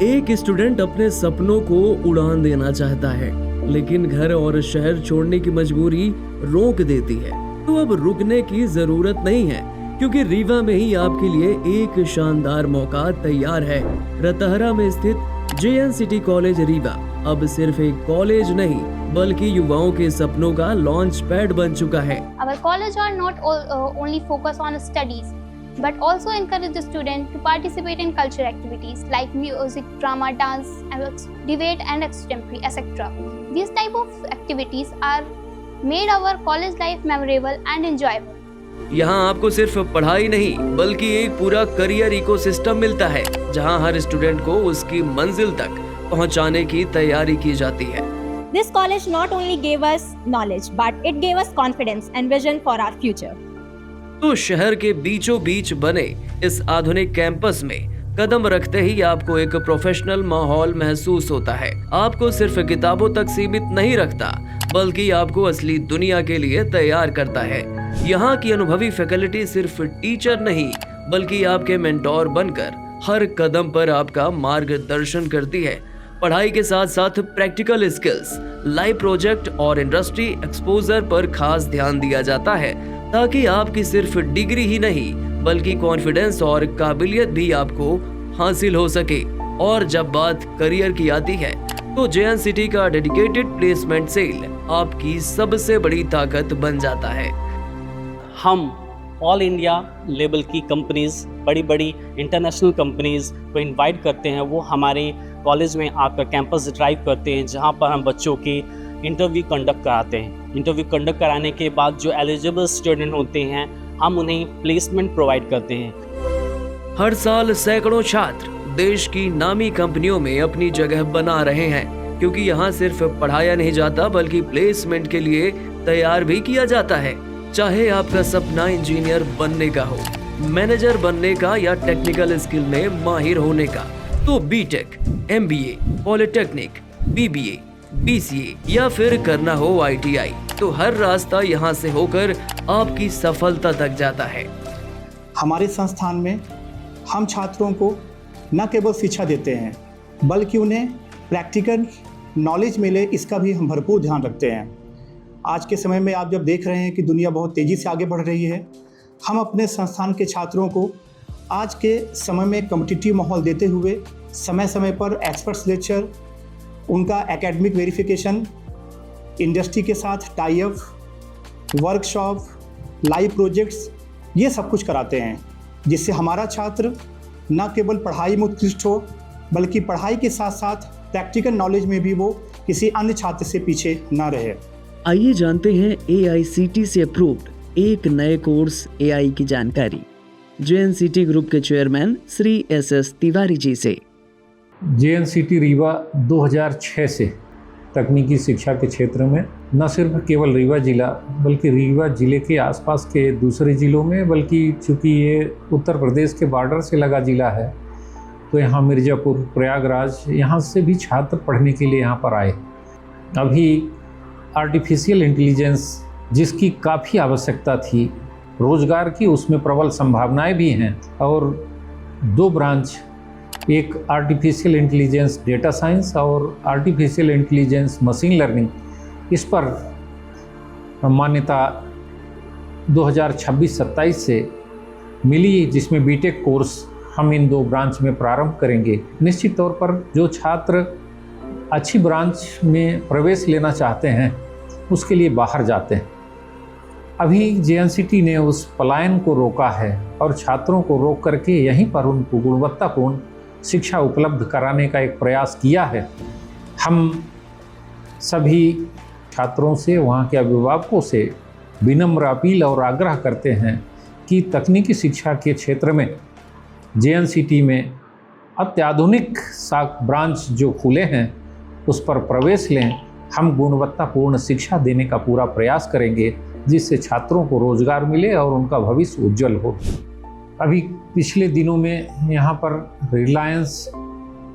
एक स्टूडेंट अपने सपनों को उड़ान देना चाहता है, लेकिन घर और शहर छोड़ने की मजबूरी रोक देती है। तो अब रुकने की जरूरत नहीं है, क्योंकि रीवा में ही आपके लिए एक शानदार मौका तैयार है। रतहरा में स्थित JNCT कॉलेज रीवा अब सिर्फ एक कॉलेज नहीं, बल्कि युवाओं के सपनों का लॉन्च पैड बन चुका है। Our college are not only focus on studies, but also encourage the student to participate in cultural activities like music, drama, dance, debate and extemporary, etc. These type of activities are made our college life memorable and enjoyable. यहाँ आपको सिर्फ पढ़ाई नहीं, बल्कि एक पूरा career ecosystem मिलता है, जहाँ हर स्टूडेंट को उसकी मंजिल तक पहुँचाने की तैयारी की जाती है। This college not only gave us knowledge, but it gave us confidence and vision for our future. तो शहर के बीचों बीच बने इस आधुनिक कैंपस में कदम रखते ही आपको एक प्रोफेशनल माहौल महसूस होता है। आपको सिर्फ किताबों तक सीमित नहीं रखता, बल्कि आपको असली दुनिया के लिए तैयार करता है। यहाँ की अनुभवी फैकल्टी सिर्फ टीचर नहीं, बल्कि आपके मेंटोर बनकर हर कदम पर आपका मार्गदर्शन करती है। पढ़ाई के साथ साथ प्रैक्टिकल स्किल्स, लाइव प्रोजेक्ट और इंडस्ट्री एक्सपोजर पर खास ध्यान दिया जाता है, ताकि आपकी सिर्फ डिग्री ही नहीं, बल्कि कॉन्फिडेंस और काबिलियत भी आपको हासिल हो सके। और जब बात करियर की आती है, तो JNCT का डेडिकेटेड प्लेसमेंट सेल आपकी सबसे बड़ी ताकत बन जाता है। हम ऑल इंडिया लेवल की कंपनीज, बड़ी बड़ी इंटरनेशनल कंपनीज को इनवाइट करते हैं। वो हमारे कॉलेज में आकर कैंपस ड्राइव करते हैं, जहां पर हम बच्चों के इंटरव्यू कंडक्ट कराते हैं। इंटरव्यू कंडक्ट कराने के बाद जो एलिजिबल स्टूडेंट होते हैं, हम उन्हें प्लेसमेंट प्रोवाइड करते हैं। हर साल सैकड़ों छात्र देश की नामी कंपनियों में अपनी जगह बना रहे हैं, क्योंकि यहाँ सिर्फ पढ़ाया नहीं जाता, बल्कि प्लेसमेंट के लिए तैयार भी किया जाता है। चाहे आपका सपना इंजीनियर बनने का हो, मैनेजर बनने का या टेक्निकल स्किल में माहिर होने का, तो BTech, MBA, polytechnic, BBA, BCA या फिर करना हो ITI, तो हर रास्ता यहाँ से होकर आपकी सफलता तक जाता है। हमारे संस्थान में हम छात्रों को न केवल शिक्षा देते हैं, बल्कि उन्हें प्रैक्टिकल नॉलेज मिले, इसका भी हम भरपूर ध्यान रखते हैं। आज के समय में आप जब देख रहे हैं कि दुनिया बहुत तेज़ी से आगे बढ़ रही है, हम अपने संस्थान के छात्रों को आज के समय में कॉम्पिटिटिव माहौल देते हुए समय समय पर एक्सपर्ट्स लेक्चर, उनका एकेडमिक वेरिफिकेशन, इंडस्ट्री के साथ tie up, workshop, live projects, ये सब कुछ कराते हैं, जिससे हमारा छात्र न केवल पढ़ाई में उत्कृष्ट हो, बल्कि पढ़ाई के साथ साथ प्रैक्टिकल नॉलेज में भी वो किसी अन्य छात्र से पीछे न रहे। आइए जानते हैं AICT से अप्रूव्ड एक नए कोर्स AI की जानकारी JNCT ग्रुप के चेयरमैन श्री SS तिवारी जी से। JNCT रीवा 2006 से तकनीकी शिक्षा के क्षेत्र में न सिर्फ केवल रीवा जिला, बल्कि रीवा जिले के आसपास के दूसरे ज़िलों में, बल्कि चूँकि ये उत्तर प्रदेश के बॉर्डर से लगा ज़िला है, तो यहाँ मिर्ज़ापुर, प्रयागराज, यहाँ से भी छात्र पढ़ने के लिए यहाँ पर आए। अभी आर्टिफिशियल इंटेलिजेंस, जिसकी काफ़ी आवश्यकता थी रोज़गार की, उसमें प्रबल संभावनाएं भी हैं। और 2 ब्रांच, एक आर्टिफिशियल इंटेलिजेंस डेटा साइंस और आर्टिफिशियल इंटेलिजेंस मशीन लर्निंग, इस पर मान्यता 2026-27 से मिली, जिसमें BTech कोर्स हम इन 2 ब्रांच में प्रारंभ करेंगे। निश्चित तौर पर जो छात्र अच्छी ब्रांच में प्रवेश लेना चाहते हैं, उसके लिए बाहर जाते हैं। अभी JNCT ने उस पलायन को रोका है और छात्रों को रोक करके यहीं पर उनको गुणवत्तापूर्ण शिक्षा उपलब्ध कराने का एक प्रयास किया है। हम सभी छात्रों से, वहाँ के अभिभावकों से विनम्र अपील और आग्रह करते हैं कि तकनीकी शिक्षा के क्षेत्र में JNCT में अत्याधुनिक ब्रांच जो खुले हैं, उस पर प्रवेश लें। हम गुणवत्तापूर्ण शिक्षा देने का पूरा प्रयास करेंगे, जिससे छात्रों को रोजगार मिले और उनका भविष्य उज्जवल हो। अभी पिछले दिनों में यहाँ पर रिलायंस,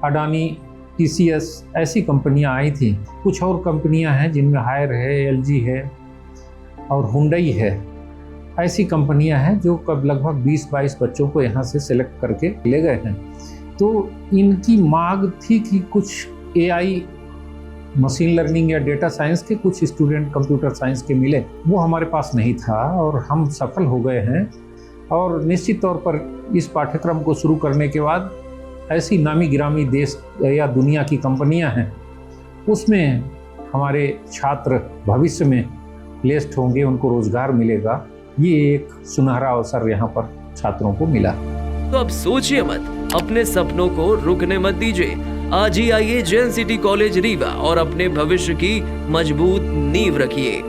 अडानी, TCS ऐसी कंपनियाँ आई थी। कुछ और कंपनियाँ हैं जिनमें हायर है, LG है और हुंडई है। ऐसी कंपनियां हैं जो कब लगभग 20-22 बच्चों को यहाँ से सिलेक्ट करके ले गए हैं। तो इनकी मांग थी कि कुछ AI मशीन लर्निंग या डेटा साइंस के कुछ स्टूडेंट कंप्यूटर साइंस के मिले, वो हमारे पास नहीं था और हम सफल हो गए हैं। और निश्चित तौर पर इस पाठ्यक्रम को शुरू करने के बाद ऐसी नामी गिरामी देश या दुनिया की कंपनियां हैं, उसमें हमारे छात्र भविष्य में प्लेस्ड होंगे, उनको रोजगार मिलेगा। ये एक सुनहरा अवसर यहाँ पर छात्रों को मिला। तो अब सोचिए मत, अपने सपनों को रुकने मत दीजिए। आज ही आइए जैन सिटी कॉलेज रीवा और अपने भविष्य की मजबूत नींव रखिए।